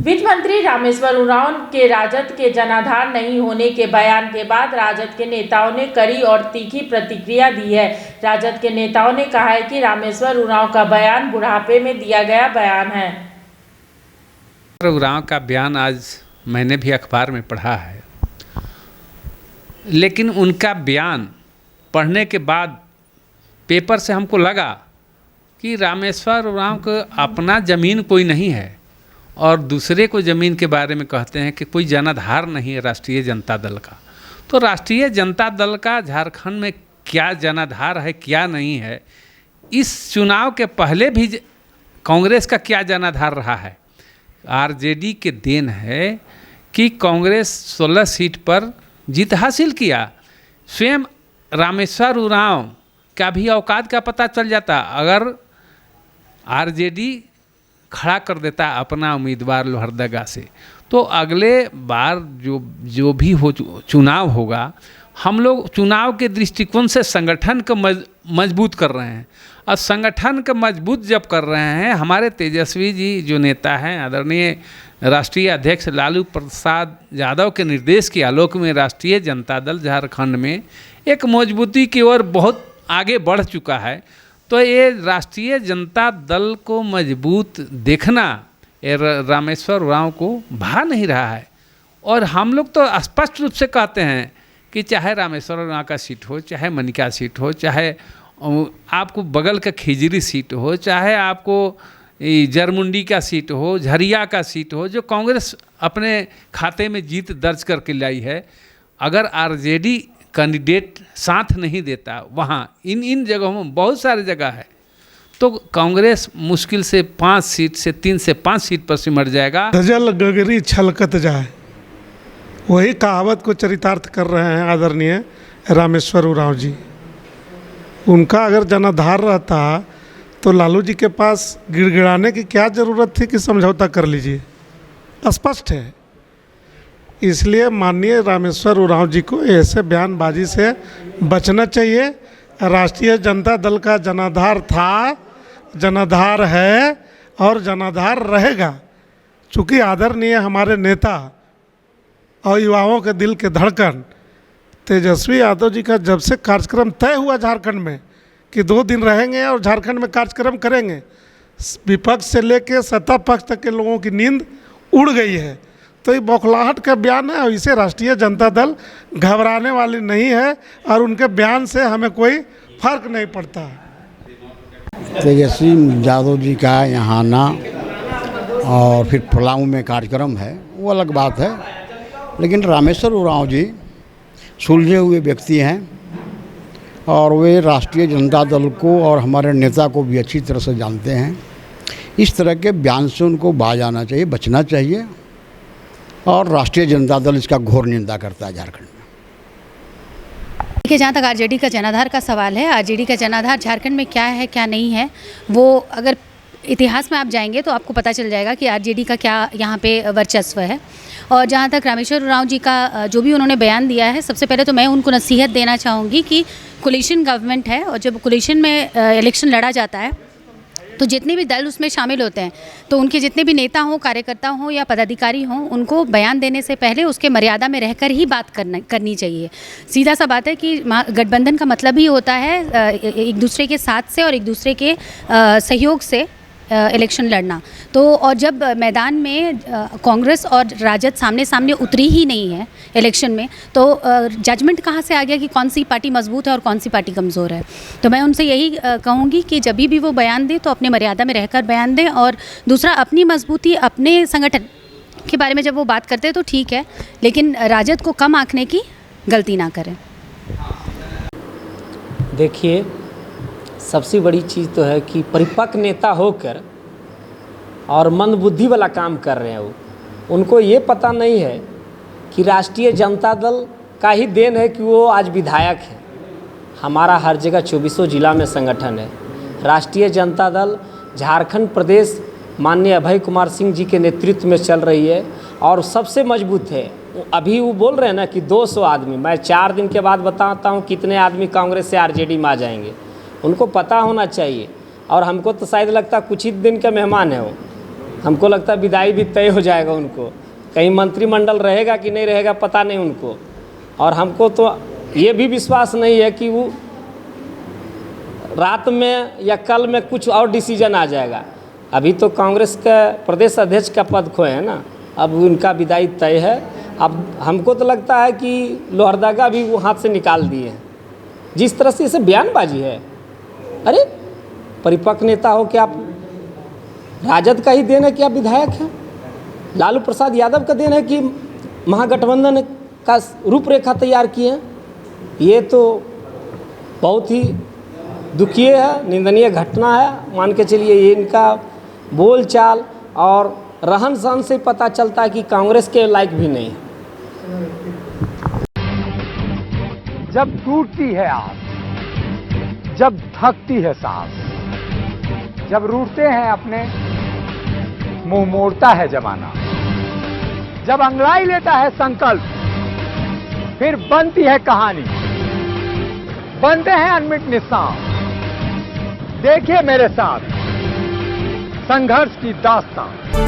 वित्त मंत्री रामेश्वर उरांव के राजद के जनाधार नहीं होने के बयान के बाद राजद के नेताओं ने कड़ी और तीखी प्रतिक्रिया दी है। राजद के नेताओं ने कहा है कि रामेश्वर उरांव का बयान बुढ़ापे में दिया गया बयान है। उरांव का बयान आज मैंने भी अखबार में पढ़ा है, लेकिन उनका बयान पढ़ने के बाद पेपर से हमको लगा कि रामेश्वर उरांव को अपना ज़मीन कोई नहीं है और दूसरे को ज़मीन के बारे में कहते हैं कि कोई जनाधार नहीं है राष्ट्रीय जनता दल का। तो राष्ट्रीय जनता दल का झारखंड में क्या जनाधार है क्या नहीं है, इस चुनाव के पहले भी कांग्रेस का क्या जनाधार रहा है। आरजेडी के देन है कि कांग्रेस 16 सीट पर जीत हासिल किया। स्वयं रामेश्वर उरांव का भी औकात का पता चल जाता अगर आरजेडी खड़ा कर देता अपना उम्मीदवार लोहरदगा से, तो अगले बार जो भी हो चुनाव होगा, हम लोग चुनाव के दृष्टिकोण से संगठन को मजबूत कर रहे हैं। और संगठन को मजबूत जब कर रहे हैं, हमारे तेजस्वी जी जो नेता हैं, आदरणीय राष्ट्रीय अध्यक्ष लालू प्रसाद यादव के निर्देश के आलोक में राष्ट्रीय जनता दल झारखंड में एक मजबूती की ओर बहुत आगे बढ़ चुका है। तो ये राष्ट्रीय जनता दल को मजबूत देखना रामेश्वर उरांव को भा नहीं रहा है। और हम लोग तो स्पष्ट रूप से कहते हैं कि चाहे रामेश्वर उरांव का सीट हो, चाहे मनिका सीट हो, चाहे आपको बगल का खिजरी सीट हो, चाहे आपको जरमुंडी का सीट हो, झरिया का सीट हो, जो कांग्रेस अपने खाते में जीत दर्ज करके लाई है, अगर आरजेडी कैंडिडेट साथ नहीं देता, वहाँ इन जगहों में बहुत सारी जगह है, तो कांग्रेस मुश्किल से 5 सीट से 3 से 5 सीट पर सिमट जाएगा। धजल गगरी छलकत जाए, वही कहावत को चरितार्थ कर रहे हैं आदरणीय रामेश्वर उरांव जी। उनका अगर जनाधार रहता तो लालू जी के पास गिड़गिड़ाने की क्या ज़रूरत थी कि समझौता कर लीजिए, स्पष्ट है। इसलिए माननीय रामेश्वर उरांव जी को ऐसे बयानबाजी से बचना चाहिए। राष्ट्रीय जनता दल का जनाधार था, जनाधार है और जनाधार रहेगा। चूँकि आदरणीय हमारे नेता और युवाओं के दिल के धड़कन तेजस्वी यादव जी का जब से कार्यक्रम तय हुआ झारखंड में कि 2 दिन रहेंगे और झारखंड में कार्यक्रम करेंगे, विपक्ष से लेकर सत्ता पक्ष तक के लोगों की नींद उड़ गई है। तो ये बौखलाहट का बयान है और इसे राष्ट्रीय जनता दल घबराने वाली नहीं है और उनके बयान से हमें कोई फर्क नहीं पड़ता। तेजस्वी यादव जी का यहाँ आना और फिर पलामू में कार्यक्रम है वो अलग बात है, लेकिन रामेश्वर उरांव जी सुलझे हुए व्यक्ति हैं और वे राष्ट्रीय जनता दल को और हमारे नेता को भी अच्छी तरह से जानते हैं। इस तरह के बयान से उनको बाज आना चाहिए, बचना चाहिए। और राष्ट्रीय जनता दल इसका घोर निंदा करता है झारखंड में। देखिए, जहाँ तक आरजेडी का जनाधार का सवाल है, आरजेडी का जनाधार झारखंड में क्या है क्या नहीं है, वो अगर इतिहास में आप जाएंगे तो आपको पता चल जाएगा कि आरजेडी का क्या यहाँ पे वर्चस्व है। और जहाँ तक रामेश्वर उरांव जी का जो भी उन्होंने बयान दिया है, सबसे पहले तो मैं उनको नसीहत देना चाहूँगी कि कोलिशन गवर्नमेंट है और जब कोलिशन में इलेक्शन लड़ा जाता है तो जितने भी दल उसमें शामिल होते हैं, तो उनके जितने भी नेता हों, कार्यकर्ता हों या पदाधिकारी हों, उनको बयान देने से पहले उसके मर्यादा में रहकर ही बात करनी चाहिए। सीधा सा बात है कि गठबंधन का मतलब ही होता है एक दूसरे के साथ से और एक दूसरे के सहयोग से इलेक्शन लड़ना। तो और जब मैदान में कांग्रेस और राजद सामने सामने उतरी ही नहीं है इलेक्शन में, तो जजमेंट कहाँ से आ गया कि कौन सी पार्टी मजबूत है और कौन सी पार्टी कमज़ोर है। तो मैं उनसे यही कहूँगी कि जब भी वो बयान दें तो अपने मर्यादा में रहकर बयान दें। और दूसरा, अपनी मजबूती, अपने संगठन के बारे में जब वो बात करते हैं तो ठीक है, लेकिन राजद को कम आंकने की गलती ना करें। देखिए, सबसे बड़ी चीज़ तो है कि परिपक्व नेता होकर और मंदबुद्धि वाला काम कर रहे हैं उनको ये पता नहीं है कि राष्ट्रीय जनता दल का ही देन है कि वो आज विधायक है। हमारा हर जगह 24 जिला में संगठन है। राष्ट्रीय जनता दल झारखंड प्रदेश माननीय अभय कुमार सिंह जी के नेतृत्व में चल रही है और सबसे मजबूत है। अभी वो बोल रहे हैं ना कि 200 आदमी, मैं 4 दिन के बाद बताता हूँ कितने आदमी कांग्रेस से आरजेडी में आ जाएंगे। उनको पता होना चाहिए और हमको तो शायद लगता कुछ ही दिन का मेहमान है वो। हमको लगता है विदाई भी तय हो जाएगा उनको। कहीं मंत्रिमंडल रहेगा कि नहीं रहेगा पता नहीं उनको। और हमको तो ये भी विश्वास नहीं है कि वो रात में या कल में कुछ और डिसीजन आ जाएगा। अभी तो कांग्रेस का प्रदेश अध्यक्ष का पद खोए हैं ना, अब उनका विदाई तय है। अब हमको तो लगता है कि लोहरदगा भी वो हाथ से निकाल दिए हैं। जिस तरह से इसे बयानबाजी है, अरे परिपक्व नेता हो कि आप राजद का ही देन है कि आप विधायक हैं, लालू प्रसाद यादव का देन है कि महागठबंधन का रूपरेखा तैयार किए हैं। ये तो बहुत ही दुखीय है, निंदनीय घटना है। मान के चलिए ये इनका बोलचाल और रहन सहन से पता चलता है कि कांग्रेस के लायक भी नहीं है। जब टूटती है आस, जब थकती है सांस, जब रूठते हैं अपने, मुंह मोड़ता है जमाना, जब अंगड़ाई लेता है संकल्प, फिर बनती है कहानी, बनते हैं अनमिट निशान। देखिए मेरे साथ संघर्ष की दास्तान।